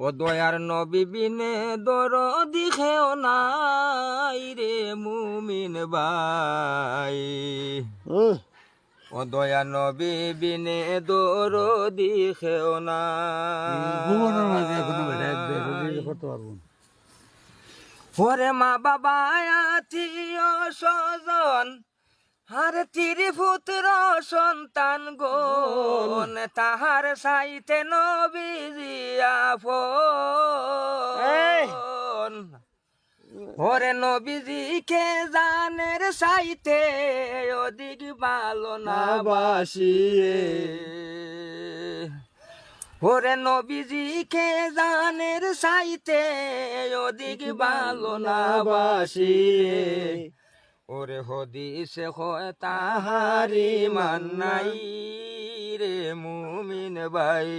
ও দয়ার নবী বিনে দরদি খেও নাই রে মুমিন ভাই। ও দয়ার নবী বিনে দরদি খেও নাই। ওরে মা বাবা আত্মীয় স্বজন আর ত্রিপুত্র সন্তান গণ তাহার সাইতে নবীজি আপন। ওরে নবীজি কে জানের সাইতে অধিক ভালো না বাসিয়ে। ওরে নবীজি কে জানের সাইতে অধিক ভালো না বাসিয়ে। ওরে হদিসে হয় তাহারি মান্নাই রে মুমিন ভাই।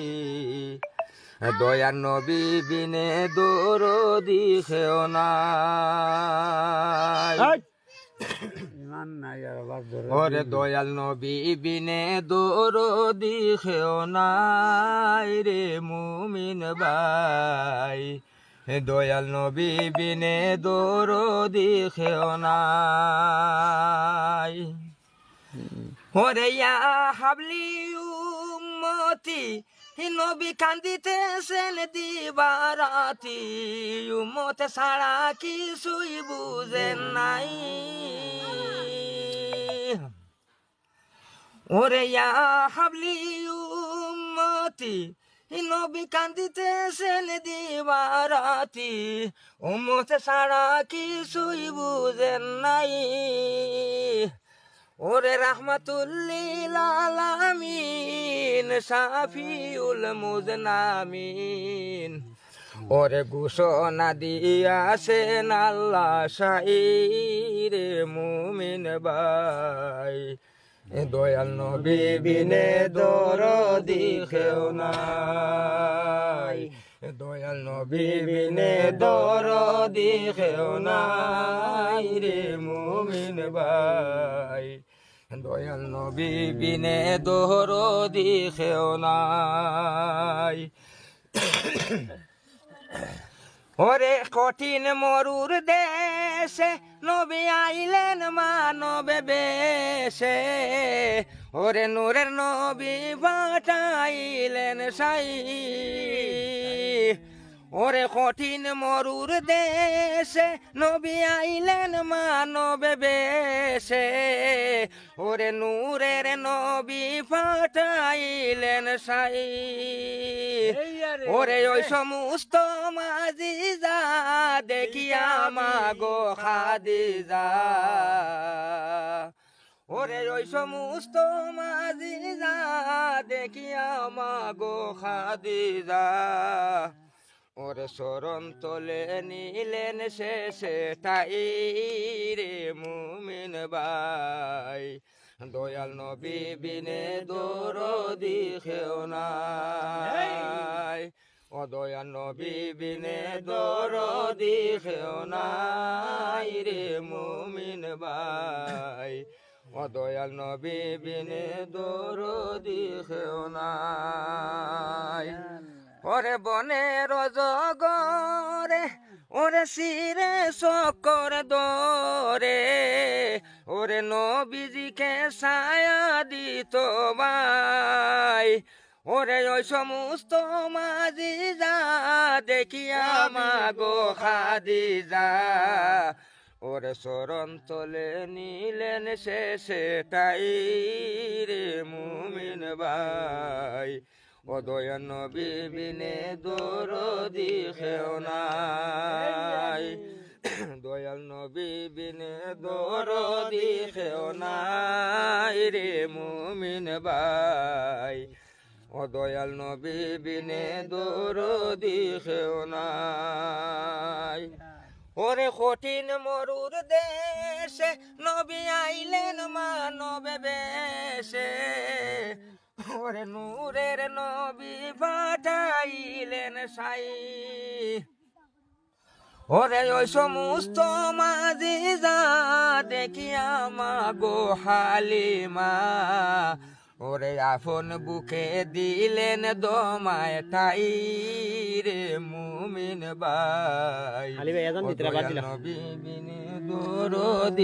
দয়ার নবী বিনে দরদি খেও নাই। ওরে দয়াল নবী বিনে দরদি খেও নাই রে মুমিন ভাই। দয়াল নবী বিনে দরদি খেও নাই। ওরে ইয়া হাবলি উম্মতি নবী কান্দিতেছেন দিবারাতি। উম্মত ছাড়া কিছুই বুঝেন নাই। ওরে ইয়া হাবলি উম্মতি নবী কান্দিতেছেন দিবারাতি। উম্মত ছাড়া কিছুই বুঝেন নাই। ওরে রাহমাতুল্লিল আলামিন শাফিউল মুজনামিন। ওরে ঘোষণা দিয়াছেন আল্লাহ শাইরে মুমিন ভাই। দয়াল নবী বিনে দরদি খেও নাই। দয়াল নবী বিনে দরদি খেও নাই রে মুমিন ভাই। দয়াল নবী বিনে দরদি খেও নাই। ওরে কঠিন মরুর দেশে নবী আইলেন মানব বেশে। ওরে নূরের নবী পাঠাইলেন সাই। ওরে কঠিন মরুর দেশে নবী আইলেন মানব বেশে। ওরে নূরের নবী পাঠাইলেন সাই। ওরে ওই সমস্ত মাজিজা দেখিয়া মাগো খাদিজা। ওরে ওই সমস্ত মাজিজা দেখিয়া মাগো খাদিজা। ওরে শরণ তোলে নিলেন শেষে ঠাই রে মুমিন ভাই। দয়াল নবী বিনে দরদি খেও নাই। ও দয়াল নবী বিনে দরদি খেও নাই রে মুমিন ভাই। ও দয়াল নবী বিনে দরদি খেও নাই। ওরে বনের জগরে ওরে শিরে শকর দরে। ওরে নবীজিকে ছায়া দিত ভাই। ওরে ওই সমস্ত মাজিজা দেখিয়া মাগো খাদিজা। ওরে শরণ তোলে নিলেন শেষে ঠাই রে মুমিন ভাই। ও দয়াল নবী বিনে দরদি খেও নাই। দয়াল নবী বিনে দরদি খেও নাই রে মুমিন ভাই। ও দয়াল নবী বিনে দরদি খেও নাই। ওরে কঠিন মরুর দেশে নবী আইলেন মানব বেশে। ওরে নূরের নবী পাঠাইলেন সাই। ওরে ওই সমস্ত মাজিজা দেখিয়া মাগো হালিমা। ওরে আপন বুকে দিলেন দমায় ঠাই রে মুমিন ভাই আলী ভাই এজন ভিতরে বাদ দিলাম নবী বিনে দরদি